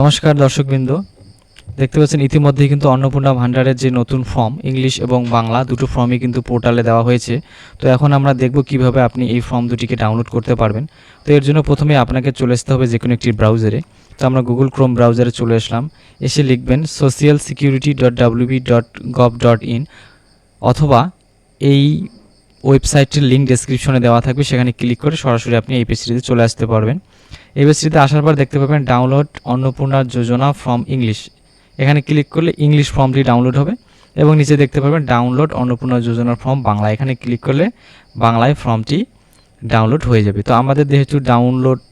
নমস্কার দর্শকবৃন্দ, দেখতে পাচ্ছেন ইতিমধ্যেই কিন্তু অন্নপূর্ণা ভান্ডারের যে নতুন ফর্ম ইংলিশ এবং বাংলা দুটো ফর্মই কিন্তু পোর্টালে দেওয়া হয়েছে। তো এখন আমরা দেখব কিভাবে আপনি এই ফর্ম দুটিকে ডাউনলোড করতে পারবেন। তো এর জন্য প্রথমে আপনাকে চলে আসতে হবে যে কোনো একটি ব্রাউজারে। তো আমরা গুগল ক্রোম ব্রাউজারে চলে আসলাম, এসে লিখবেন socialsecurity.wb.gov.in অথবা এই ওয়েবসাইটটির লিঙ্ক ডেসক্রিপশনে দেওয়া থাকবে, সেখানে ক্লিক করে সরাসরি আপনি এই পেজটিতে চলে আসতে পারবেন। এই পেজটিতে আসার পর দেখতে পাবেন ডাউনলোড অন্নপূর্ণা যোজনা ফর্ম ইংলিশ। এখানে ক্লিক করলে ইংলিশ ফর্মটি ডাউনলোড হবে এবং নিচে দেখতে পাবেন ডাউনলোড অন্নপূর্ণা যোজনার ফর্ম বাংলা। এখানে ক্লিক করলে বাংলায় ফর্মটি ডাউনলোড হয়ে যাবে। তো আমাদের যেহেতু ডাউনলোড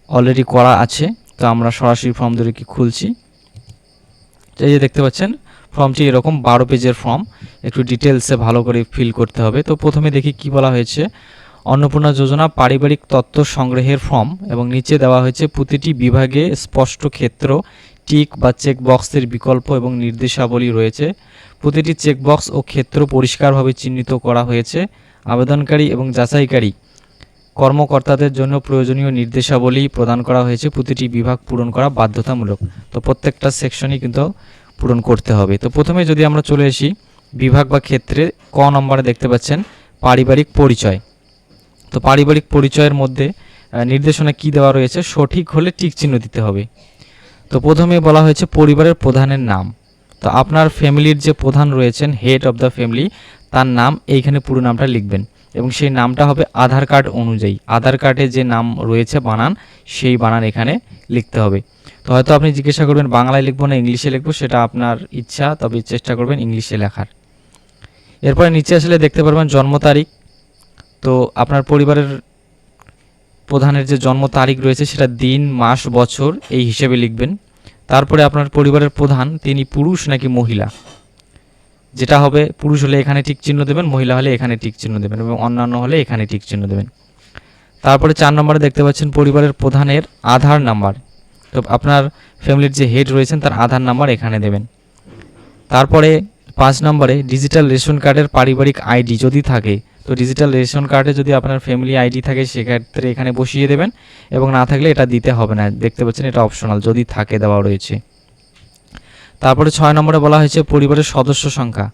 অলরেডি করা আছে, তো আমরা সরাসরি ফর্ম দুটোকে খুলছি। এই যে দেখতে পাচ্ছেন ফর্মটি এরকম 12 পেজের ফর্ম, একটু ডিটেলসে ভালো করে ফিল করতে হবে। তো প্রথমে দেখি কি বলা হয়েছে। অন্নপূর্ণা যোজনা পারিবারিক তথ্য সংগ্রহের ফর্ম, এবং নিচে দেওয়া হয়েছে প্রতিটি বিভাগে স্পষ্ট ক্ষেত্র, টিক বা চেক বক্সের বিকল্প এবং নির্দেশাবলী রয়েছে। প্রতিটি চেকবক্স ও ক্ষেত্র পরিষ্কারভাবে চিহ্নিত করা হয়েছে। আবেদনকারী এবং যাচাইকারী কর্মকর্তাদের জন্য প্রয়োজনীয় নির্দেশাবলী প্রদান করা হয়েছে। প্রতিটি বিভাগ পূরণ করা বাধ্যতামূলক। তো প্রত্যেকটা সেকশনই কিন্তু পূরণ করতে হবে। তো প্রথমে যদি আমরা চলে আসি বিভাগ বা ক্ষেত্রে, ক নম্বরে দেখতে পাচ্ছেন পারিবারিক পরিচয়। তো পারিবারিক পরিচয়ের মধ্যে নির্দেশনা কি দেওয়া রয়েছে, সঠিক হলে টিক চিহ্ন দিতে হবে। তো প্রথমে বলা হয়েছে পরিবারের প্রধানের নাম। তো আপনার ফ্যামিলির যে প্রধান রয়েছেন, হেড অফ দ্য ফ্যামিলি, তার নাম এইখানে পুরো নামটা লিখবেন এবং সেই নামটা হবে আধার কার্ড অনুযায়ী। আধার কার্ডে যে নাম রয়েছে বানান, সেই বানান এখানে লিখতে হবে। তো হয়তো আপনি জিজ্ঞাসা করবেন বাংলায় লিখবো না ইংলিশে লিখবো, সেটা আপনার ইচ্ছা, তবে চেষ্টা করবেন ইংলিশে লেখার। এরপরে নিচে আসলে দেখতে পারবেন জন্ম তারিখ। তো আপনার পরিবারের প্রধানের যে জন্ম তারিখ রয়েছে সেটা দিন, মাস, বছর এই হিসেবে লিখবেন। তারপরে আপনার পরিবারের প্রধান তিনি পুরুষ নাকি মহিলা, যেটা হবে পুরুষ হলে এখানে টিক চিহ্ন দেবেন, মহিলা হলে এখানে টিক চিহ্ন দেবেন এবং অন্যান্য হলে এখানে টিক চিহ্ন দেবেন। তারপরে 4 নম্বরে দেখতে পাচ্ছেন পরিবারের প্রধানের আধার নাম্বার। তো আপনার ফ্যামিলির যে হেড রয়েছেন তার আধার নাম্বার এখানে দেবেন। তারপরে 5 নম্বরে ডিজিটাল রেশন কার্ডের পারিবারিক আইডি যদি থাকে, তো ডিজিটাল রেশন কার্ডে যদি আপনার ফ্যামিলি আইডি থাকে সেক্ষেত্রে এখানে বসিয়ে দেবেন, এবং না থাকলে এটা দিতে হবে না। দেখতে পাচ্ছেন এটা অপশনাল, যদি থাকে দেওয়া রয়েছে। তারপরে 6 নম্বরে বলা হয়েছে পরিবারের সদস্য সংখ্যা।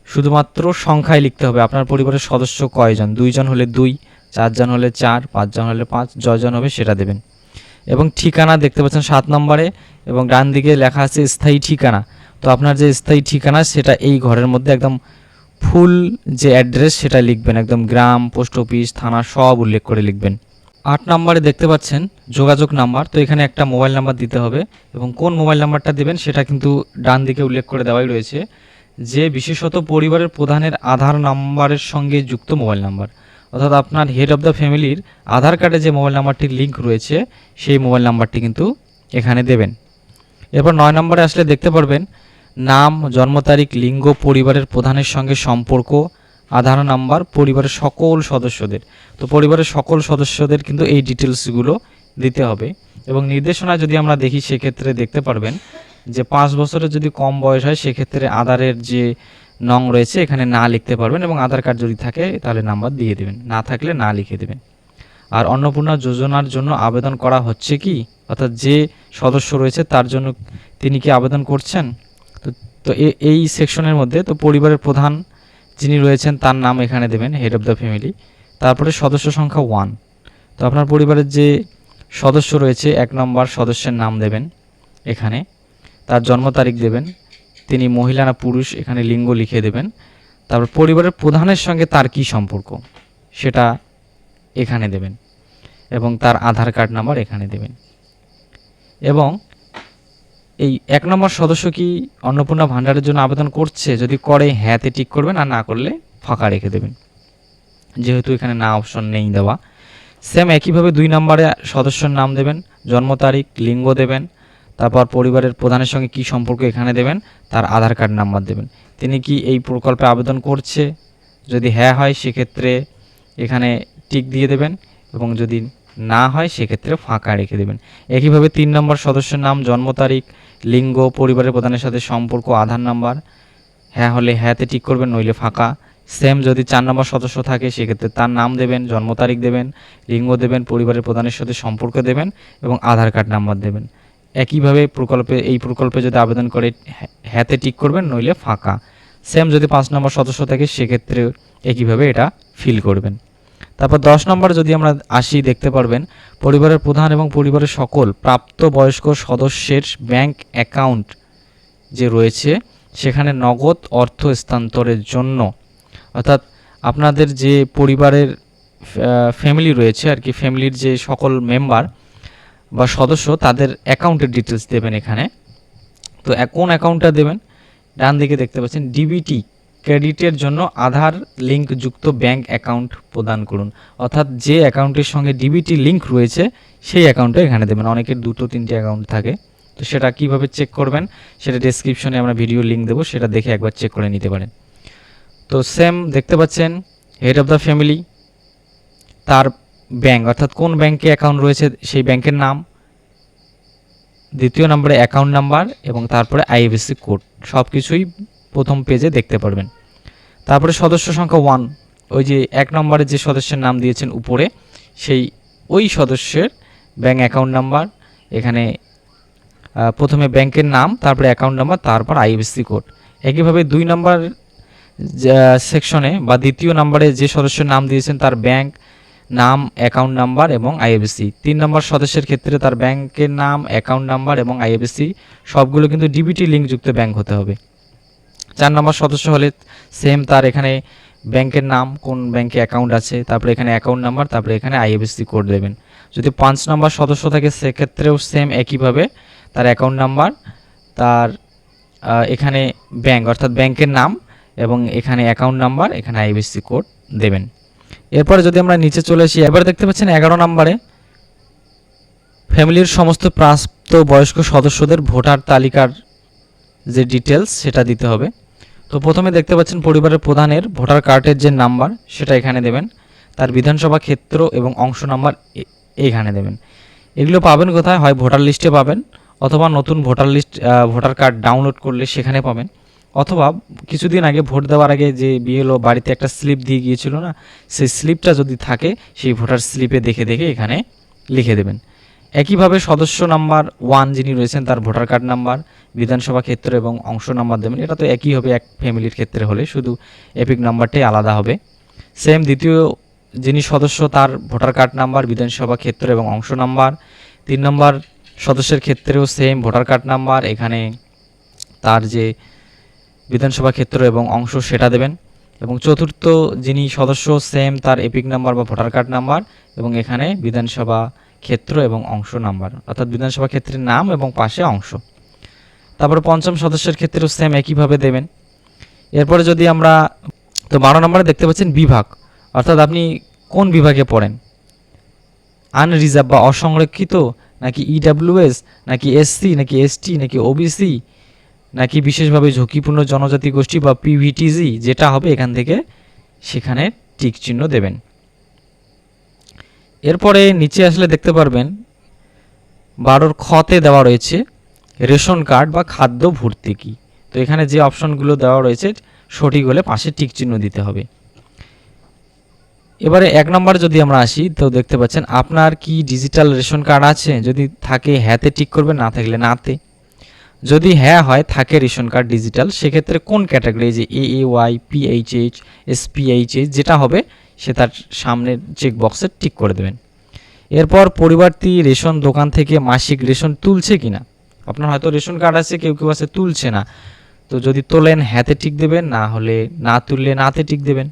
শুধুমাত্র সংখ্যায় লিখতে হবে, আপনার পরিবারের সদস্য কয়জন, 2 জন হলে 2, 4 জন হলে 4, 5 জন হলে 5, যজন হবে সেটা দেবেন। এবং ঠিকানা দেখতে পাচ্ছেন 7 নম্বরে, এবং ডান দিকে লেখা আছে স্থায়ী ঠিকানা। তো আপনার যে স্থায়ী ঠিকানা সেটা এই ঘরের মধ্যে একদম ফুল যে অ্যাড্রেস সেটা লিখবেন, একদম গ্রাম, পোস্ট অফিস, থানা সব উল্লেখ করে লিখবেন। 8 নম্বরে দেখতে পাচ্ছেন যোগাযোগ নাম্বার। তো এখানে একটা মোবাইল নাম্বার দিতে হবে, এবং কোন মোবাইল নাম্বারটা দেবেন সেটা কিন্তু ডান দিকে উল্লেখ করে দেওয়াই রয়েছে, যে বিশেষত পরিবারের প্রধানের আধার নাম্বারের সঙ্গে যুক্ত মোবাইল নাম্বার। অর্থাৎ আপনার হেড অফ দ্য ফ্যামিলির আধার কার্ডে যে মোবাইল নাম্বারটির লিঙ্ক রয়েছে সেই মোবাইল নাম্বারটি কিন্তু এখানে দেবেন। এরপর 9 নম্বরে আসলে দেখতে পারবেন নাম, জন্ম তারিখ, লিঙ্গ, পরিবারের প্রধানের সঙ্গে সম্পর্ক, আধার নাম্বার, পরিবারের সকল সদস্যদের। তো পরিবারের সকল সদস্যদের কিন্তু এই ডিটেলসগুলো দিতে হবে। এবং নির্দেশনা যদি আমরা দেখি সেক্ষেত্রে দেখতে পারবেন যে 5 বছরের যদি কম বয়স হয় সেক্ষেত্রে আধারের যে নং রয়েছে এখানে না লিখতে পারবেন, এবং আধার কার্ড যদি থাকে তাহলে নাম্বার দিয়ে দেবেন, না থাকলে না লিখে দেবেন। আর অন্নপূর্ণা যোজনার জন্য আবেদন করা হচ্ছে কি, অর্থাৎ যে সদস্য রয়েছে তার জন্য তিনি কি আবেদন করছেন। তো এই সেকশনের মধ্যে তো পরিবারের প্রধান যিনি রয়েছেন তার নাম এখানে দেবেন, হেড অফ দ্য ফ্যামিলি। তারপরে সদস্য সংখ্যা 1। তো আপনার পরিবারের যে সদস্য রয়েছে 1 নম্বর সদস্যের নাম দেবেন এখানে, তার জন্ম তারিখ দেবেন, তিনি মহিলা না পুরুষ এখানে লিঙ্গ লিখে দেবেন। তারপর পরিবারের প্রধানের সঙ্গে তার কি সম্পর্ক সেটা এখানে দেবেন, এবং তার আধার কার্ড নাম্বার এখানে দেবেন। এবং এই 1 নম্বর সদস্য কি অন্নপূর্ণা ভান্ডারের জন্য আবেদন করছে, যদি করে হ্যাঁতে টিক করবেন, আর না করলে ফাঁকা রেখে দেবেন, যেহেতু এখানে না অপশন নেই দেওয়া। সেম একইভাবে 2 নম্বরে সদস্যর নাম দেবেন, জন্ম তারিখ, লিঙ্গ দেবেন, তারপর পরিবারের প্রধানের সঙ্গে কি সম্পর্ক এখানে দেবেন, তার আধার কার্ড নাম্বার দেবেন। তিনি কি এই প্রকল্পে আবেদন করছে, যদি হ্যাঁ হয় সেক্ষেত্রে এখানে টিক দিয়ে দেবেন, এবং যদি না হয় সেক্ষেত্রে ফাঁকা রেখে দেবেন। একইভাবে 3 নম্বর সদস্যের নাম, জন্ম তারিখ, লিঙ্গ, পরিবারের প্রধানের সাথে সম্পর্ক, আধার নাম্বার, হ্যাঁ হলে হ্যাঁতে টিক করবেন, নইলে ফাঁকা। সেম যদি 4 নম্বর সদস্য থাকে সেক্ষেত্রে তার নাম দেবেন, জন্ম তারিখ দেবেন, লিঙ্গ দেবেন, পরিবারের প্রধানের সাথে সম্পর্ক দেবেন এবং আধার কার্ড নাম্বার দেবেন। একইভাবে এই প্রকল্পে যদি আবেদন করে হ্যাঁতে টিক করবেন, নইলে ফাঁকা। সেম যদি 5 নম্বর সদস্য থাকে সেক্ষেত্রে একইভাবে এটা ফিল করবেন। তারপর 10 নম্বর যদি আমরা আসি, দেখতে পারবেন পরিবারের প্রধান এবং পরিবারের সকল প্রাপ্তবয়স্ক সদস্যের ব্যাংক অ্যাকাউন্ট যে রয়েছে সেখানে নগদ অর্থ স্থানান্তরের জন্য, অর্থাৎ আপনাদের যে পরিবারের ফ্যামিলি রয়েছে আর কি, ফ্যামিলির যে সকল মেম্বার বা সদস্য তাদের অ্যাকাউন্টের ডিটেলস দেবেন এখানে। তো কোন অ্যাকাউন্টটা দেবেন, ডান দিকে দেখতে পাচ্ছেন ডিবিটি ক্রেডিটের জন্য আধার লিঙ্ক যুক্ত ব্যাংক অ্যাকাউন্ট প্রদান করুন, অর্থাৎ যে অ্যাকাউন্টের সঙ্গে ডিবিটি লিঙ্ক রয়েছে সেই অ্যাকাউন্টটা এখানে দেবেন। অনেকের 2-3টে অ্যাকাউন্ট থাকে, তো সেটা কিভাবে চেক করবেন সেটা ডেসক্রিপশনে আমরা ভিডিও লিঙ্ক দেবো, সেটা দেখে একবার চেক করে নিতে পারেন। তো সেম দেখতে পাচ্ছেন হেড অফ দ্য ফ্যামিলি, তার ব্যাংক অর্থাৎ কোন ব্যাংকে অ্যাকাউন্ট রয়েছে সেই ব্যাংকের নাম, দ্বিতীয় নম্বরে অ্যাকাউন্ট নাম্বার এবং তারপরে আইএফএসসি কোড, সব কিছুই প্রথম পেজে দেখতে পারবেন। তারপরে সদস্য সংখ্যা 1, ওই যে 1 নম্বরে যে সদস্যের নাম দিয়েছেন উপরে সেই ওই সদস্যের ব্যাংক অ্যাকাউন্ট নাম্বার, এখানে প্রথমে ব্যাংকের নাম, তারপরে অ্যাকাউন্ট নাম্বার, তারপর আইএফএসসি কোড। একইভাবে 2 নম্বর সেকশনে বা দ্বিতীয় নম্বরে যে সদস্যের নাম দিয়েছেন তার ব্যাংক নাম, অ্যাকাউন্ট নাম্বার এবং আইএফএসসি। 3 নম্বর সদস্যের ক্ষেত্রে তার ব্যাংকের নাম, অ্যাকাউন্ট নাম্বার এবং আইএফএসসি সবগুলো কিন্তু ডিবিটি লিঙ্কযুক্ত ব্যাংক হতে হবে। 4 নম্বর সদস্য হলে সেম, তার এখানে ব্যাংকের নাম, কোন ব্যাংকে অ্যাকাউন্ট আছে, তারপরে এখানে অ্যাকাউন্ট নাম্বার, তারপরে এখানে আইএফএসসি কোড দেবেন। যদি 5 নম্বর সদস্য থাকে সেক্ষেত্রেও সেম একইভাবে তার অ্যাকাউন্ট নাম্বার, তার এখানে ব্যাংক অর্থাৎ ব্যাংকের নাম এবং এখানে অ্যাকাউন্ট নাম্বার, এখানে আইএফএসসি কোড দেবেন। এরপরে যদি আমরা নিচে চলে আসি, এবার দেখতে পাচ্ছেন 11 নম্বরে ফ্যামিলির সমস্ত প্রাপ্তবয়স্ক সদস্যদের ভোটার তালিকার যে ডিটেলস সেটা দিতে হবে। তো প্রথমে দেখতে পাচ্ছেন পরিবারের প্রধানের ভোটার কার্ডের যে নাম্বার সেটা এখানে দেবেন, তার বিধানসভা ক্ষেত্র এবং অংশ নাম্বার এখানে দেবেন। এগুলো পাবেন কোথায়, হয় ভোটার লিস্টে পাবেন, অথবা নতুন ভোটার কার্ড ডাউনলোড করলে সেখানে পাবেন, অথবা কিছুদিন আগে ভোট দেওয়ার আগে যে বিএলও বাড়িতে একটা স্লিপ দিয়ে গিয়েছিল না, সেই স্লিপটা যদি থাকে সেই ভোটার স্লিপে দেখে এখানে লিখে দেবেন। একইভাবে সদস্য নাম্বার 1 যিনি রয়েছেন তার ভোটার কার্ড নাম্বার, বিধানসভা ক্ষেত্র এবং অংশ নাম্বার দেবেন। এটা তো একই হবে এক ফ্যামিলির ক্ষেত্রে হলে, শুধু এপিক নাম্বারটাই আলাদা হবে। সেম দ্বিতীয় যিনি সদস্য তার ভোটার কার্ড নাম্বার, বিধানসভা ক্ষেত্র এবং অংশ নাম্বার। 3 নম্বর সদস্যের ক্ষেত্রেও সেম ভোটার কার্ড নাম্বার, এখানে তার যে বিধানসভা ক্ষেত্র এবং অংশ সেটা দেবেন। এবং চতুর্থ যিনি সদস্য সেম তার এপিক নাম্বার বা ভোটার কার্ড নাম্বার এবং এখানে বিধানসভা ক্ষেত্র এবং অংশ নাম্বার, অর্থাৎ বিধানসভা ক্ষেত্রের নাম এবং পাশে অংশ। তারপরে 5ম সদস্যের ক্ষেত্রেও সেম একইভাবে দেবেন। এরপরে যদি আমরা, তো 12 নম্বরে দেখতে পাচ্ছেন বিভাগ, অর্থাৎ আপনি কোন বিভাগে পড়েন, আনরিজার্ভ বা অসংরক্ষিত, নাকি ইডাব্লিউএস, নাকি এসসি, নাকি এসটি, নাকি ওবিসি, নাকি বিশেষভাবে ঝুঁকিপূর্ণ জনজাতি গোষ্ঠী বা পিভিটিজি, যেটা হবে এখান থেকে সেখানে টিক চিহ্ন দেবেন। এরপরে নিচে আসলে দেখতে পারবেন 12 খতে দেওয়া রয়েছে রেশন কার্ড বা খাদ্য ভর্তুকি। তো এখানে যে অপশনগুলো দেওয়া রয়েছে সঠিক হলে পাশে টিক চিহ্ন দিতে হবে। এবারে 1 নম্বর যদি আমরা আসি, তো দেখতে পাচ্ছেন আপনার কি ডিজিটাল রেশন কার্ড আছে, যদি থাকে হ্যাঁতে টিক করবেন, না থাকলে নাতে। যদি হ্যাঁ হয় থাকে রেশন কার্ড ডিজিটাল, সেক্ষেত্রে কোন ক্যাটাগরি, যে AAY, PHH, SPHH যেটা হবে সে তার সামনের চেক বক্সে টিক করে দেবেন। এরপর পরিবারটি রেশন দোকান থেকে মাসিক রেশন তুলছে কিনা, আপনার হয়তো রেশন কার্ড আছে, কেউ আছে তুলছে না, তো যদি তোলেন হ্যাঁতে টিক দেবেন, না হলে না তুললে নাতে টিক দেবেন।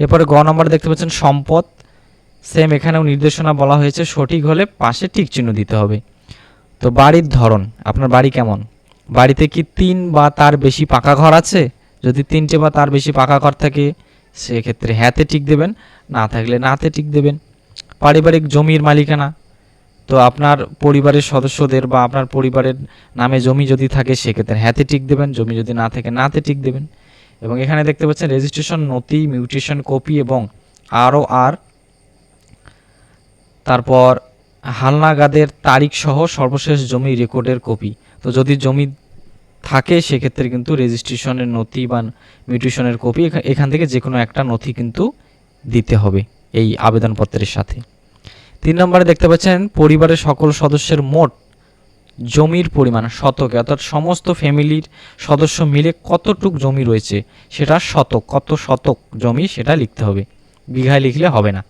এরপরে গ নম্বরে দেখতে পাচ্ছেন সম্পদ, সেম এখানেও নির্দেশনা বলা হয়েছে, সঠিক হলে পাশে টিক চিহ্ন দিতে হবে। তো বাড়ির ধরন, আপনার বাড়ি কেমন, বাড়িতে কি 3 বা তার বেশি পাকা ঘর আছে, যদি 3টে বা তার বেশি পাকা ঘর থাকে সেক্ষেত্রে হ্যাঁতে টিক দেবেন, না থাকলে নাতে টিক দেবেন। পারিবারিক জমির মালিকানা, তো আপনার পরিবারের সদস্যদের বা আপনার পরিবারের নামে জমি যদি থাকে সেক্ষেত্রে হ্যাঁতে টিক দেবেন, জমি যদি না থাকে নাতে টিক দেবেন। এবং এখানে দেখতে পাচ্ছেন রেজিস্ট্রেশন নথি, মিউটেশন কপি এবং ROR, তারপর হালনাগাদের তারিখ সহ সর্বশেষ জমি রেকর্ডের কপি। তো যদি জমি থাকে সেক্ষেত্রে কিন্তু রেজিস্ট্রেশনের নথি বা মিউটেশনের কপি এখান থেকে যে কোনো একটা নথি কিন্তু দিতে হবে এই আবেদনপত্রের সাথে। 3 নম্বরে দেখতে পাচ্ছেন পরিবারের সকল সদস্যের মোট জমির পরিমাণ শতকে, অর্থাৎ সমস্ত ফ্যামিলির সদস্য মিলে কতটুক জমি রয়েছে সেটা শতক, কত শতক জমি সেটা লিখতে হবে, বিঘায় লিখলে হবে না।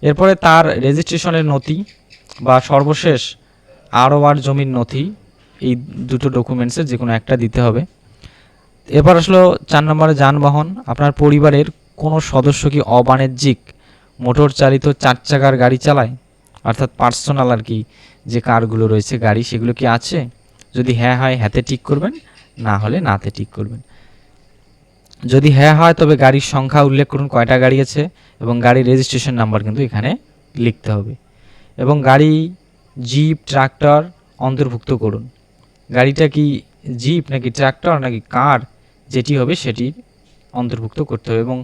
এরপরে তার রেজিস্ট্রেশনের নথি বা সর্বশেষ আরওআর জমির নথি, এই দুটো ডকুমেন্টসের যে কোনো একটা দিতে হবে। এরপর আসলো 4 নম্বরে যানবাহন। আপনার পরিবারের কোনো সদস্য কি অবাণিজ্যিক মোটর চালিত 4 চাকার গাড়ি চালায়, অর্থাৎ পার্সোনাল আর কি যে কারগুলো রয়েছে গাড়ি, সেগুলো কি আছে? যদি হ্যাঁ হয় হ্যাঁতে টিক করবেন, না হলে নাতে টিক করবেন। যদি হ্যাঁ হয় তবে গাড়ির সংখ্যা উল্লেখ করুন, কয়টা গাড়ি আছে, এবং গাড়ির রেজিস্ট্রেশন নাম্বার কিন্তু এখানে লিখতে হবে। এবং গাড়ি জিপ ট্রাক্টর অন্তর্ভুক্ত করুন। গাড়িটা কি জিপ নাকি ট্রাক্টর নাকি কার, যেটি হবে সেটি অন্তর্ভুক্ত করতে হবে। এবং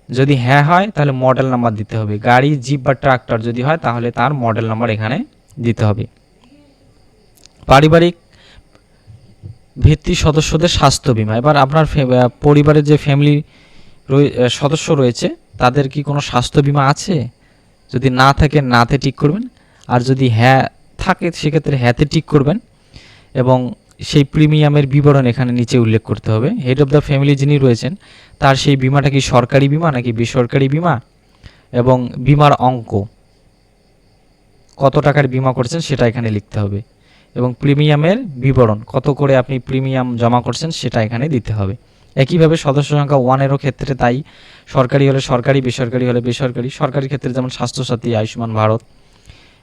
যদি হ্যাঁ হয় তাহলে মডেল নাম্বার দিতে হবে। গাড়ি জিপ বা ট্রাক্টর যদি হয় তাহলে তার মডেল নাম্বার এখানে দিতে হবে। পারিবারিক ভিত্তি সদস্যদের স্বাস্থ্য বীমা। এবার আপনার পরিবারের যে ফ্যামিলি সদস্য রয়েছে তাদের কি কোনো স্বাস্থ্য বীমা আছে? যদি না থাকে নাতে টিক করবেন, আর যদি হ্যাঁ থাকে সেক্ষেত্রে হ্যাঁতে টিক করবেন। এবং সেই প্রিমিয়ামের বিবরণ এখানে নিচে উল্লেখ করতে হবে। হেড অফ দ্য ফ্যামিলি যিনি রয়েছেন তার সেই বিমাটা কি সরকারি বিমা নাকি বেসরকারি বিমা, এবং বিমার অঙ্ক কত টাকার বিমা করছেন সেটা এখানে লিখতে হবে। এবং প্রিমিয়ামের বিবরণ কত করে আপনি প্রিমিয়াম জমা করছেন সেটা এখানে দিতে হবে। একইভাবে সদস্য সংখ্যা 1-এরও ক্ষেত্রে তাই, সরকারি হলে সরকারি, বেসরকারি হলে বেসরকারি। সরকারি ক্ষেত্রে যেমন স্বাস্থ্যসাথী, আয়ুষ্মান ভারত,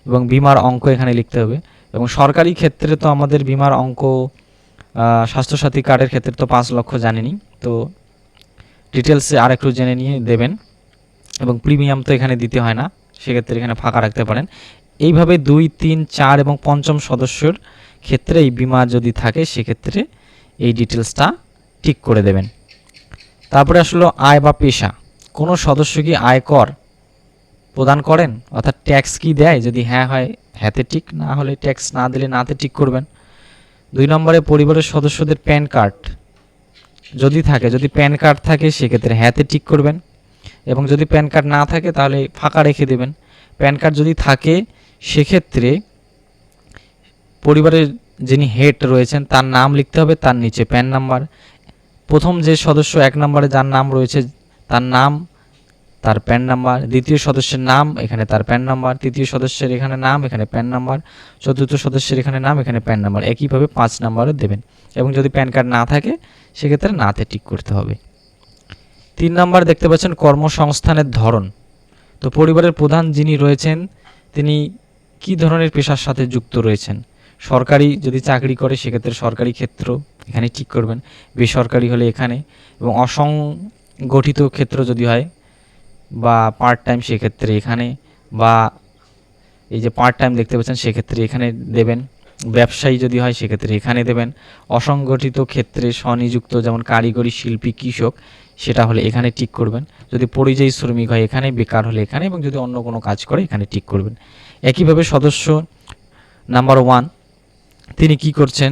এবং বিমার অঙ্ক এখানে লিখতে হবে। এবং সরকারি ক্ষেত্রে তো আমাদের বিমার অঙ্ক স্বাস্থ্যসাথী কার্ডের ক্ষেত্রে তো 5 লক্ষ জানেনি, তো ডিটেলসে আর একটু জেনে নিয়ে দেবেন। এবং প্রিমিয়াম তো এখানে দিতে হয় না, সেক্ষেত্রে এখানে ফাঁকা রাখতে পারেন। এইভাবে 2, 3, 4 এবং 5ম সদস্যর ক্ষেত্রে এই বিমা যদি থাকে সেক্ষেত্রে এই ডিটেলসটা ঠিক করে দেবেন। তারপরে আসলো আয় বা পেশা। কোনো সদস্য কি আয়কর প্রদান করেন, অর্থাৎ ট্যাক্স কি দেয়? যদি হ্যাঁ হয় হ্যাঁতে টিক, না হলে ট্যাক্স না দিলে নাতে টিক করবেন। 2 নম্বরে পরিবারের সদস্যদের প্যান কার্ড যদি থাকে, যদি প্যান কার্ড থাকে সেক্ষেত্রে হ্যাঁতে টিক করবেন। এবং যদি প্যান কার্ড না থাকে তাহলে ফাঁকা রেখে দেবেন। প্যান কার্ড যদি থাকে সেক্ষেত্রে পরিবারের যিনি হেড রয়েছেন তার নাম লিখতে হবে, তার নিচে প্যান নাম্বার। প্রথম যে সদস্য 1 নম্বরে যার নাম রয়েছে তার নাম, তার প্যান নাম্বার। দ্বিতীয় সদস্যের নাম, এখানে তার প্যান নাম্বার। তৃতীয় সদস্যের এখানে নাম, এখানে প্যান নাম্বার। চতুর্থ সদস্যের এখানে নাম, এখানে প্যান নাম্বার। একইভাবে 5 নম্বরে দেবেন। এবং যদি প্যান কার্ড না থাকে সেক্ষেত্রে নাতে টিক করতে হবে। 3 নম্বর দেখতে পাচ্ছেন কর্মসংস্থানের ধরন। তো পরিবারের প্রধান যিনি রয়েছেন তিনি কি ধরনের পেশার সাথে যুক্ত রয়েছেন? সরকারি যদি চাকরি করে সেক্ষেত্রে সরকারি ক্ষেত্র এখানে ঠিক করবেন, বেসরকারি হলে এখানে, এবং অসংগঠিত ক্ষেত্র যদি হয় বা পার্ট টাইম সেক্ষেত্রে এখানে, বা এই যে পার্ট টাইম দেখতে পাচ্ছেন সেক্ষেত্রে এখানে দেবেন। ব্যবসায়ী যদি হয় সেক্ষেত্রে এখানে দেবেন। অসংগঠিত ক্ষেত্রে স্বনিযুক্ত যেমন কারিগরি, শিল্পী, কৃষক সেটা হলে এখানে টিক করবেন। যদি পরিযায়ী শ্রমিক হয় এখানে, বেকার হলে এখানে, এবং যদি অন্য কোনো কাজ করে এখানে টিক করবেন। একইভাবে সদস্য নাম্বার 1 তিনি কি করছেন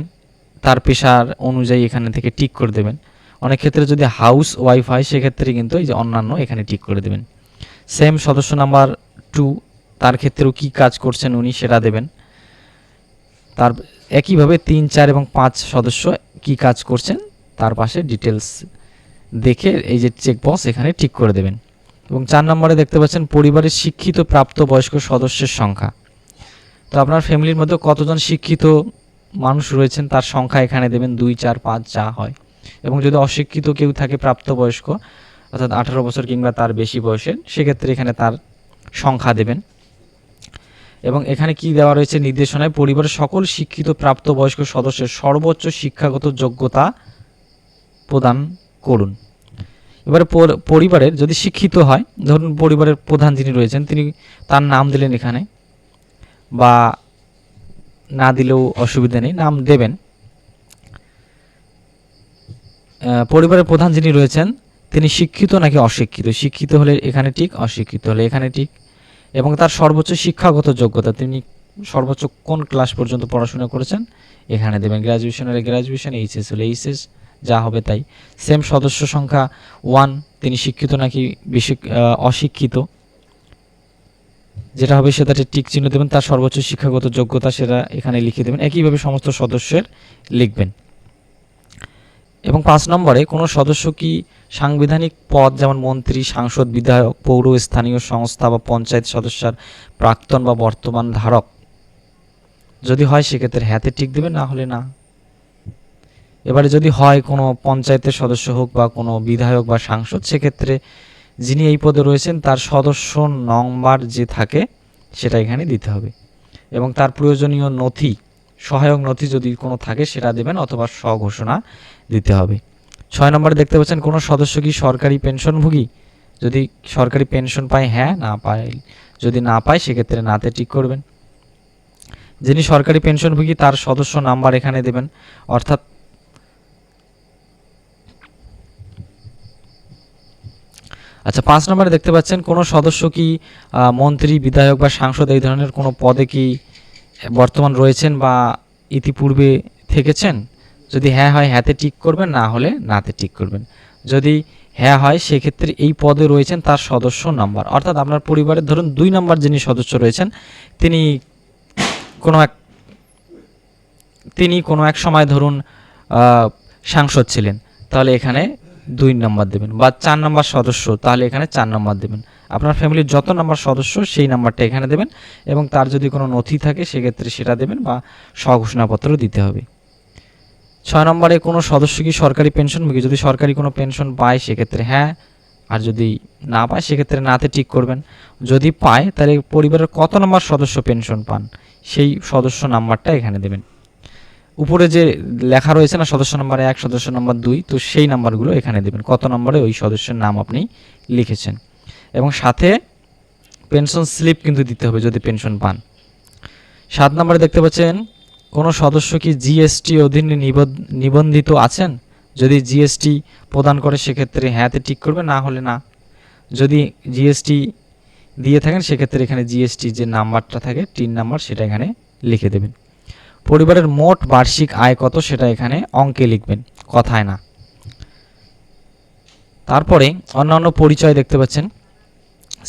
তার পেশার অনুযায়ী এখানে থেকে টিক করে দেবেন। অনেক ক্ষেত্রে যদি হাউস ওয়াইফ হয় সেক্ষেত্রে কিন্তু এই যে অন্যান্য এখানে টিক করে দেবেন। সেম সদস্য নাম্বার 2 তার ক্ষেত্রেও কি কাজ করছেন উনি সেটা দেবেন। তার একইভাবে 3, 4 এবং 5 সদস্য কি কাজ করছেন তার পাশে ডিটেলস দেখে এই যে চেকবক্স এখানে ঠিক করে দেবেন। এবং 4 নম্বরে দেখতে পাচ্ছেন পরিবারের শিক্ষিত প্রাপ্তবয়স্ক সদস্যের সংখ্যা। তো আপনার ফ্যামিলির মধ্যে কতজন শিক্ষিত মানুষ রয়েছেন তার সংখ্যা এখানে দেবেন, 2, 4, 5 যা হয়। এবং যদি অশিক্ষিত কেউ থাকে প্রাপ্তবয়স্ক, অর্থাৎ 18 বছর কিংবা তার বেশি বয়সের, সেক্ষেত্রে এখানে তার সংখ্যা দেবেন। এবং এখানে কি দেওয়া রয়েছে নির্দেশনায়, পরিবারের সকল শিক্ষিত প্রাপ্তবয়স্ক সদস্যের সর্বোচ্চ শিক্ষাগত যোগ্যতা প্রদান করুন। এবারে পরিবারের যদি শিক্ষিত হয়, ধরুন পরিবারের প্রধান যিনি রয়েছেন তিনি তার নাম দিলেন এখানে, বা না দিলেও অসুবিধা নেই, নাম দেবেন। পরিবারের প্রধান যিনি রয়েছেন তিনি শিক্ষিত নাকি অশিক্ষিত, শিক্ষিত হলে এখানে ঠিক, অশিক্ষিত হলে এখানে ঠিক। এবং তার সর্বোচ্চ শিক্ষাগত যোগ্যতা, তিনি সর্বোচ্চ কোন ক্লাস পর্যন্ত পড়াশোনা করেছেন এখানে দেবেন। গ্র্যাজুয়েশন হলে গ্র্যাজুয়েশন, এইচএস হলে এইচএস, যা হবে তাই। সেম সদস্য সংখ্যা 1 তিনি শিক্ষিত নাকি বেশি অশিক্ষিত, যেটা হবে সেটাতে টিক চিহ্ন দেবেন। তার সর্বোচ্চ শিক্ষাগত যোগ্যতা সেটা এখানে লিখে দেবেন। একইভাবে সমস্ত সদস্যের লিখবেন। এবং 5 নম্বরে কোনো সদস্য কি সাংবিধানিক পদ যেমন মন্ত্রী, সাংসদ, বিধায়ক, পৌর স্থানীয় সংস্থা বা পঞ্চায়েত সদস্যের প্রাক্তন বা বর্তমান ধারক, যদি হয় সেক্ষেত্রে হ্যাঁতে টিক দেবেন, না হলে না। এবারে যদি হয় কোনো পঞ্চায়েতের সদস্য হোক বা কোনো বিধায়ক বা সাংসদ, সেক্ষেত্রে যিনি এই পদে রয়েছেন তার সদস্য নম্বর যে থাকে সেটা এখানে দিতে হবে এবং তার প্রয়োজনীয় নথি, সহায়ক নথি যদি কোনো থাকে সেটা দেবেন অথবা স্বঘোষণা দিতে হবে। 6 নম্বরে দেখতে পাচ্ছেন কোনো সদস্য কি সরকারি পেনশনভোগী, যদি সরকারি পেনশন পায় হ্যাঁ, না পায় যদি না পায় সেক্ষেত্রে নাতে টিক করবেন। যিনি সরকারি পেনশনভোগী তার সদস্য নাম্বার এখানে দেবেন, অর্থাৎ আচ্ছা 5 নম্বরে দেখতে পাচ্ছেন কোনো সদস্য কি মন্ত্রী, বিধায়ক বা সাংসদ এই ধরনের কোনো পদে কি বর্তমান রয়েছেন বা ইতিপূর্বে থেকেছেন, যদি হ্যাঁ হয় হ্যাঁতে টিক করবেন, না হলে নাতে টিক করবেন। যদি হ্যাঁ হয় সেক্ষেত্রে এই পদে রয়েছেন তার সদস্য নাম্বার, অর্থাৎ আপনার পরিবারের ধরুন 2 নম্বর যিনি সদস্য রয়েছেন তিনি কোনো এক সময় ধরুন সাংসদ ছিলেন, তাহলে এখানে 2 নম্বর দেবেন, বা 4 নম্বর সদস্য তাহলে এখানে 4 নম্বর দেবেন। আপনার ফ্যামিলির যত নম্বর সদস্য সেই নাম্বারটা এখানে দেবেন এবং তার যদি কোনো নথি থাকে সেক্ষেত্রে সেটা দেবেন বা স্বঘোষণাপত্র দিতে হবে। 6 নম্বরে কোনো সদস্য কি সরকারি পেনশনভোগী, যদি সরকারি কোনো পেনশন পায় সেক্ষেত্রে হ্যাঁ, আর যদি না পায় সেক্ষেত্রে নাতে টিক করবেন। যদি পায় তাহলে পরিবারের কত নম্বর সদস্য পেনশন পান সেই সদস্য নাম্বারটা এখানে দেবেন। উপরে যে লেখা রয়েছে না সদস্য নম্বর 1, সদস্য নম্বর 2, তো সেই নাম্বারগুলো এখানে দেবেন, কত নম্বরে ওই সদস্যের নাম আপনি লিখেছেন। এবং সাথে পেনশন স্লিপ কিন্তু দিতে হবে যদি পেনশন পান। 7 নম্বরে দেখতে পাচ্ছেন কোনো সদস্য কি জিএসটি অধীনে নিবন্ধিত আছেন, যদি জিএসটি প্রদান করে সেক্ষেত্রে হ্যাঁতে টিক করবে, না হলে না। যদি জিএসটি দিয়ে থাকেন সেক্ষেত্রে এখানে জিএসটি যে নাম্বারটা থাকে 3 নাম্বার সেটা এখানে লিখে দেবেন। পরিবারের মোট বার্ষিক আয় কত সেটা এখানে অঙ্কে লিখবেন, কথায় না। তারপরে অন্যান্য পরিচয় দেখতে পাচ্ছেন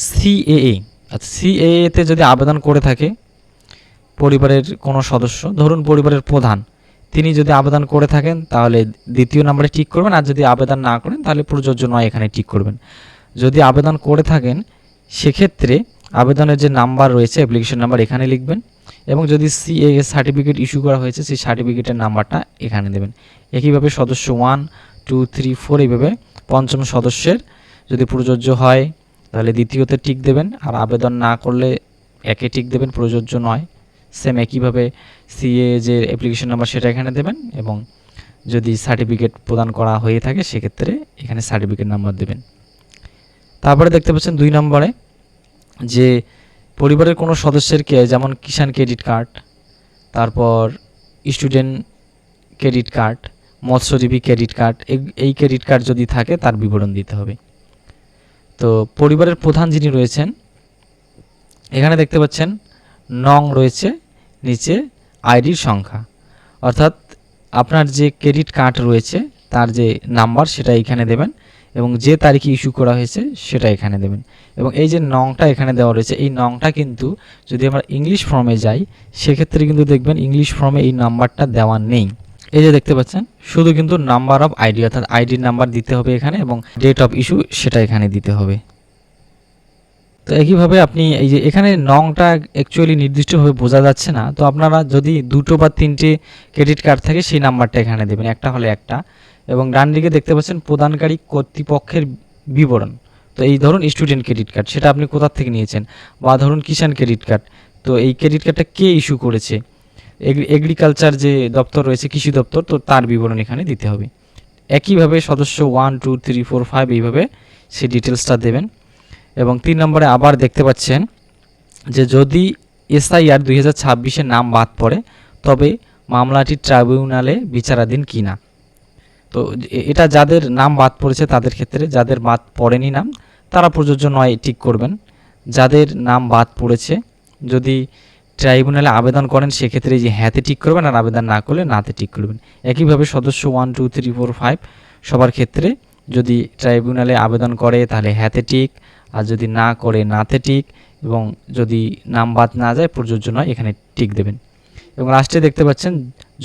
সিএএ। আচ্ছা, সিএএ তে যদি আবেদন করে থাকে পরিবারের কোনো সদস্য, ধরুন পরিবারের প্রধান, তিনি যদি আবেদন করে থাকেন তাহলে 2 নম্বরে টিক করবেন, আর যদি আবেদন না করেন তাহলে প্রযোজ্য নয় এখানে টিক করবেন। যদি আবেদন করে থাকেন সেক্ষেত্রে আবেদনের যে নাম্বার রয়েছে অ্যাপ্লিকেশন নাম্বার এখানে লিখবেন এবং যদি সিএএ সার্টিফিকেট ইস্যু করা হয়েছে সেই সার্টিফিকেটের নাম্বারটা এখানে দেবেন। একইভাবে সদস্য 1, 2, 3, 4 এইভাবে পঞ্চম সদস্যের যদি প্রযোজ্য হয় তাহলে দ্বিতীয়তে টিক দেবেন, আর আবেদন না করলে একে টিক দেবেন, প্রযোজ্য নয়। সেম একইভাবে সিএ যে অ্যাপ্লিকেশন নাম্বার সেটা এখানে দেবেন এবং যদি সার্টিফিকেট প্রদান করা হয়ে থাকে সেক্ষেত্রে এখানে সার্টিফিকেট নাম্বার দেবেন। তারপরে দেখতে পাচ্ছেন 2 নম্বরে যে পরিবারের কোনো সদস্যের যেমন কিষাণ ক্রেডিট কার্ড, তারপর স্টুডেন্ট ক্রেডিট কার্ড, মৎস্যজীবী ক্রেডিট কার্ড, এই ক্রেডিট কার্ড যদি থাকে তার বিবরণ দিতে হবে। তো পরিবারের প্রধান যিনি রয়েছেন এখানে দেখতে পাচ্ছেন নং রয়েছে, নিচে আইডির সংখ্যা, অর্থাৎ আপনার যে ক্রেডিট কার্ড রয়েছে তার যে নাম্বার সেটা এখানে দেবেন এবং যে তারিখে ইস্যু করা হয়েছে সেটা এখানে দেবেন। এবং এই যে নংটা এখানে দেওয়া রয়েছে এই নংটা কিন্তু যদি আমরা ইংলিশ ফর্মে যাই সেক্ষেত্রে কিন্তু দেখবেন ইংলিশ ফর্মে এই নাম্বারটা দেওয়া নেই। এই যে দেখতে পাচ্ছেন শুধু কিন্তু নাম্বার অফ আইডি, অর্থাৎ আইডির নাম্বার দিতে হবে এখানে এবং ডেট অফ ইস্যু সেটা এখানে দিতে হবে। তো একইভাবে আপনি এই যে এখানে নংটা অ্যাকচুয়ালি নির্দিষ্টভাবে বোঝা যাচ্ছে না, তো আপনারা যদি 2 বা 3টে ক্রেডিট কার্ড থাকে সেই নাম্বারটা এখানে দেবেন, একটা হলে একটা। এবং ডান দিকে দেখতে পাচ্ছেন প্রদানকারী কর্তৃপক্ষের বিবরণ, তো এই ধরুন স্টুডেন্ট ক্রেডিট কার্ড সেটা আপনি কোথা থেকে নিয়েছেন, বা ধরুন কিষাণ ক্রেডিট কার্ড, তো এই ক্রেডিট কার্ডটা কে ইস্যু করেছে, এগ্রিকালচার যে দপ্তর রয়েছে কৃষি দপ্তর, তো তার বিবরণ এখানে দিতে হবে। একইভাবে সদস্য 1, 2, 3, 4, 5 এইভাবে সেই ডিটেলসটা দেবেন। এবং 3 নম্বরে আবার দেখতে পাচ্ছেন যে যদি এসআইআর 2026-এর নাম বাদ পড়ে তবে মামলাটি ট্রাইব্যুনালে বিচারাধীন কিনা। তো এটা যাদের নাম বাদ পড়েছে তাদের ক্ষেত্রে, যাদের বাদ পড়েনি নাম তারা প্রযোজ্য নয় টিক করবেন। যাদের নাম বাদ পড়েছে যদি ট্রাইব্যুনালে আবেদন করেন সেক্ষেত্রে যে হ্যাঁতে টিক করবেন, আর আবেদন না করলে নাতে টিক করবেন। একইভাবে সদস্য 1, 2, 3, 4, 5 সবার ক্ষেত্রে যদি ট্রাইব্যুনালে আবেদন করে তাহলে হ্যাঁতে টিক, আর যদি না করে নাতে টিক। এবং যদি নাম বাদ না যায় প্রযোজ্য নয়, এখানে টিক দেবেন। এবং লাস্টে দেখতে পাচ্ছেন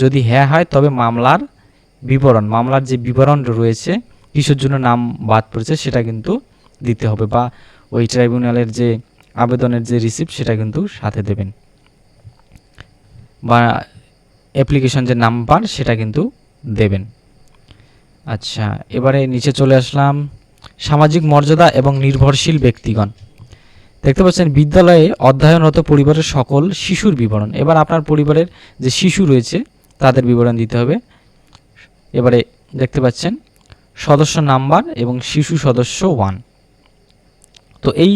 যদি হ্যাঁ হয় তবে মামলার বিবরণ, মামলার যে বিবরণ রয়েছে কিসের জন্য নাম বাদ পড়েছে সেটা কিন্তু দিতে হবে, বা ওই ট্রাইব্যুনালের যে আবেদনের যে রিসিপ্ট সেটা কিন্তু সাথে দেবেন, বা অ্যাপ্লিকেশন যে নাম্বার সেটা কিন্তু দেবেন। আচ্ছা, এবারে নিচে চলে আসলাম। সামাজিক মর্যাদা এবং নির্ভরশীল ব্যক্তিগণ। দেখতে পাচ্ছেন বিদ্যালয়ে অধ্যয়নরত পরিবারের সকল শিশুর বিবরণ। এবার আপনার পরিবারের যে শিশু রয়েছে তাদের বিবরণ দিতে হবে। এবারে দেখতে পাচ্ছেন সদস্য নাম্বার এবং শিশু সদস্য 1। তো এই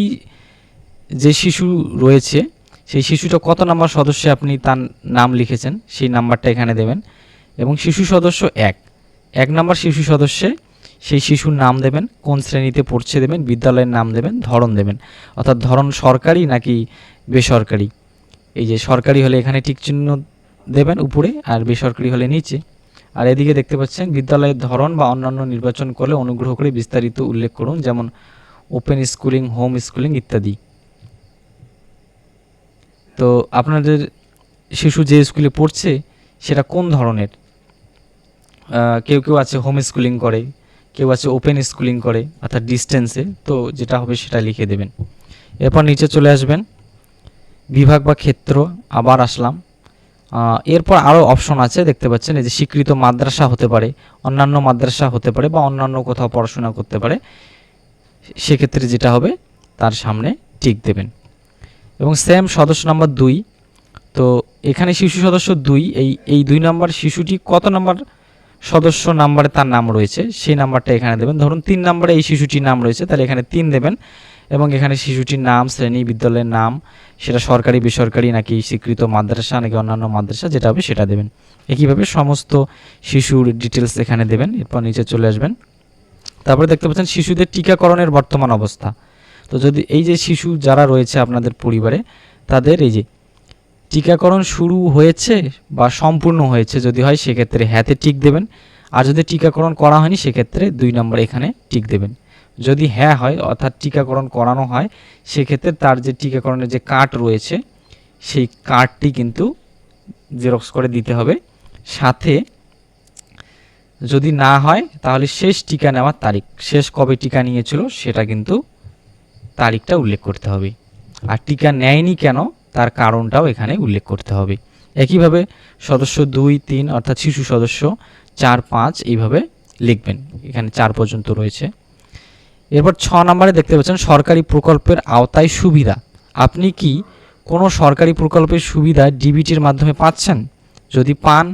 যে শিশু রয়েছে সেই শিশুটা কত নাম্বার সদস্যে আপনি তার নাম লিখেছেন সেই নাম্বারটা এখানে দেবেন। এবং শিশু সদস্য 1 নাম্বার শিশু সদস্যে সেই শিশুর নাম দেবেন, কোন শ্রেণীতে পড়ছে দেবেন, বিদ্যালয়ের নাম দেবেন, ধরন দেবেন, অর্থাৎ ধরন সরকারি নাকি বেসরকারি। এই যে সরকারি হলে এখানে টিক চিহ্ন দেবেন উপরে, আর বেসরকারি হলে নিচে। আর এদিকে দেখতে পাচ্ছেন বিদ্যালয়ের ধরন বা অন্যান্য নির্বাচন করলে অনুগ্রহ করে বিস্তারিত উল্লেখ করুন, যেমন ওপেন স্কুলিং, হোম স্কুলিং ইত্যাদি। তো আপনাদের শিশু যে স্কুলে পড়ছে সেটা কোন ধরনের, কেউ কেউ আছে হোম স্কুলিং করে, কেউ আছে ওপেন স্কুলিং করে অর্থাৎ ডিস্টেন্সে, তো যেটা হবে সেটা লিখে দেবেন। এরপর নিচে চলে আসবেন, বিভাগ বা ক্ষেত্র, আবার আসলাম। এরপর আরও অপশন আছে দেখতে পাচ্ছেন, এই যে স্বীকৃত মাদ্রাসা হতে পারে, অন্যান্য মাদ্রাসা হতে পারে, বা অন্যান্য কোথাও পড়াশোনা করতে পারে, সেক্ষেত্রে যেটা হবে তার সামনে টিক দেবেন। এবং সেম সদস্য নাম্বার 2, তো এখানে শিশু সদস্য 2, এই 2 নাম্বার শিশুটি কত নাম্বার সদস্য নাম্বারে তার নাম রয়েছে সেই নাম্বারটা এখানে দেবেন। ধরুন 3 নাম্বারে এই শিশুটির নাম রয়েছে, তাহলে এখানে 3 দেবেন। এবং এখানে শিশুটির নাম, শ্রেণী, বিদ্যালয়ের নাম, সেটা সরকারি বেসরকারি নাকি স্বীকৃত মাদ্রাসা নাকি অন্যান্য মাদ্রাসা, যেটা হবে সেটা দেবেন। একইভাবে সমস্ত শিশুর ডিটেলস এখানে দেবেন। এরপর নিচে চলে আসবেন। তারপরে দেখতে পাচ্ছেন শিশুদের টিকাকরণের বর্তমান অবস্থা। তো যদি এই যে শিশু যারা রয়েছে আপনাদের পরিবারে তাদের এই যে টিকাকরণ শুরু হয়েছে বা সম্পূর্ণ হয়েছে যদি হয় সেক্ষেত্রে হ্যাঁতে টিক দেবেন, আর যদি টিকাকরণ করা হয়নি সেক্ষেত্রে 2 নম্বর এখানে টিক দেবেন। যদি হ্যাঁ হয় অর্থাৎ টিকাকরণ করানো হয় সেক্ষেত্রে তার যে টিকাকরণের যে কার্ড রয়েছে সেই কার্ডটি কিন্তু জেরক্স করে দিতে হবে সাথে। যদি না হয় তাহলে শেষ টিকা নেওয়ার তারিখ, শেষ কবে টিকা নিয়েছিল সেটা কিন্তু তারিখটা উল্লেখ করতে হবে, আর টিকা নেয়নি কেন তার কারণটাও এখানে উল্লেখ করতে হবে। একইভাবে সদস্য 2, 3 অর্থাৎ শিশু সদস্য 4, 5 এইভাবে লিখবেন, এখানে 4 পর্যন্ত রয়েছে। এরপর 6 নম্বরে দেখতে পাচ্ছেন সরকারি প্রকল্পের আওতায় সুবিধা। আপনি কি কোনো সরকারি প্রকল্পের সুবিধা ডিবিটির মাধ্যমে পাচ্ছেন? যদি পান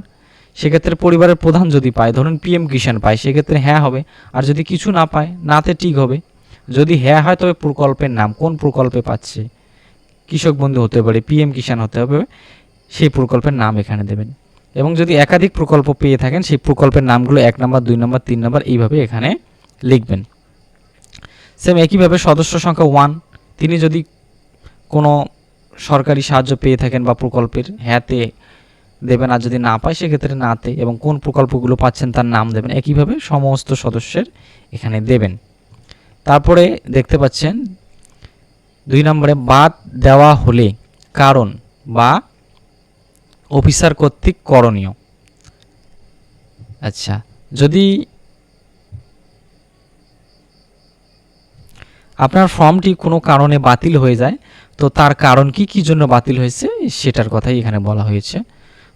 সেক্ষেত্রে পরিবারের প্রধান যদি পায়, ধরুন পিএম কিষাণ পায়, সেক্ষেত্রে হ্যাঁ হবে, আর যদি কিছু না পায় নাতে ঠিক হবে। যদি হ্যাঁ হয় তবে প্রকল্পের নাম, কোন প্রকল্পে পাচ্ছে, কৃষক বন্ধু হতে পারে, পিএম কিষাণ হতে হবে, সেই প্রকল্পের নাম এখানে দেবেন। এবং যদি একাধিক প্রকল্প পেয়ে থাকেন সেই প্রকল্পের নামগুলো 1 নম্বর, 2 নম্বর, 3 নম্বর এইভাবে এখানে লিখবেন। সেম একইভাবে সদস্য সংখ্যা 1, তিনি যদি কোনো সরকারি সাহায্য পেয়ে থাকেন বা প্রকল্পের হ্যাঁতে দেবেন, আর যদি না পায় সেক্ষেত্রে নাতে, এবং কোন প্রকল্পগুলো পাচ্ছেন তার নাম দেবেন। একইভাবে সমস্ত সদস্যের এখানে দেবেন। তারপরে দেখতে পাচ্ছেন 2 নম্বরে বাদ দেওয়া হলে কারণ বা অফিসার কর্তৃক করণীয়। আচ্ছা, যদি আপনার ফর্মটি কোনো কারণে বাতিল হয়ে যায় তো তার কারণ কি জন্য বাতিল হয়েছে সেটার কথাই এখানে বলা হয়েছে।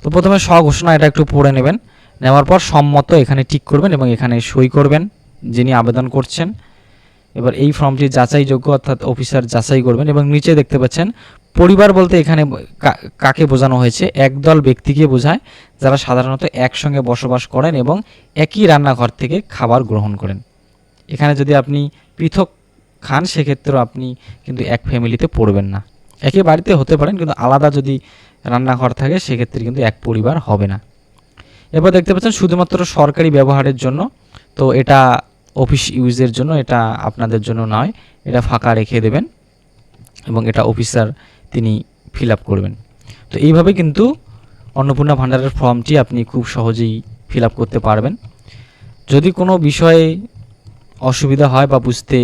তো প্রথমে স্বঘোষণা এটা একটু পড়ে নেবেন, নেওয়ার পর সম্মত এখানে টিক করবেন এবং এখানে সই করবেন যিনি আবেদন করছেন। এবার এই ফর্মটি যাচাইযোগ্য অর্থাৎ অফিসার যাচাই করবেন। এবং নিচে দেখতে পাচ্ছেন পরিবার বলতে এখানে কাকে বোঝানো হয়েছে, একদল ব্যক্তিকে বোঝায় যারা সাধারণত একসঙ্গে বসবাস করেন এবং একই রান্নাঘর থেকে খাবার গ্রহণ করেন। এখানে যদি আপনি পৃথক খান সেক্ষেত্রেও আপনি কিন্তু এক ফ্যামিলিতে পড়বেন না, একই বাড়িতে হতে পারেন কিন্তু আলাদা যদি রান্নাঘর থাকে সেক্ষেত্রে কিন্তু এক পরিবার হবে না। এবার দেখতে পাচ্ছেন শুধুমাত্র সরকারি ব্যবহারের জন্য, তো এটা অফিস ইউজের জন্য, এটা আপনাদের জন্য নয়, এটা ফাঁকা রেখে দেবেন এবং এটা অফিসার তিনি ফিল আপ করবেন। তো এইভাবে কিন্তু অন্নপূর্ণা ভাণ্ডারের ফর্মটি আপনি খুব সহজেই ফিল আপ করতে পারবেন। যদি কোনো বিষয়ে অসুবিধা হয় বা বুঝতে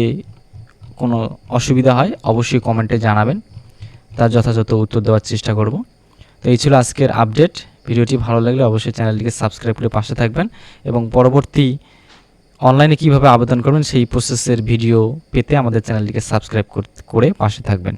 কোনো অসুবিধা হয় অবশ্যই কমেন্টে জানাবেন। তার যথাযথ উত্তর দেওয়ার চেষ্টা করব। তো এই ছিল আজকের আপডেট। ভিডিওটি ভালো লাগলে অবশ্যই চ্যানেলটিকে সাবস্ক্রাইব করে পাশে থাকবেন এবং পরবর্তী অনলাইনে কিভাবে আবেদন করবেন সেই প্রসেসের ভিডিও পেতে আমাদের চ্যানেলটিকে সাবস্ক্রাইব করে পাশে থাকবেন।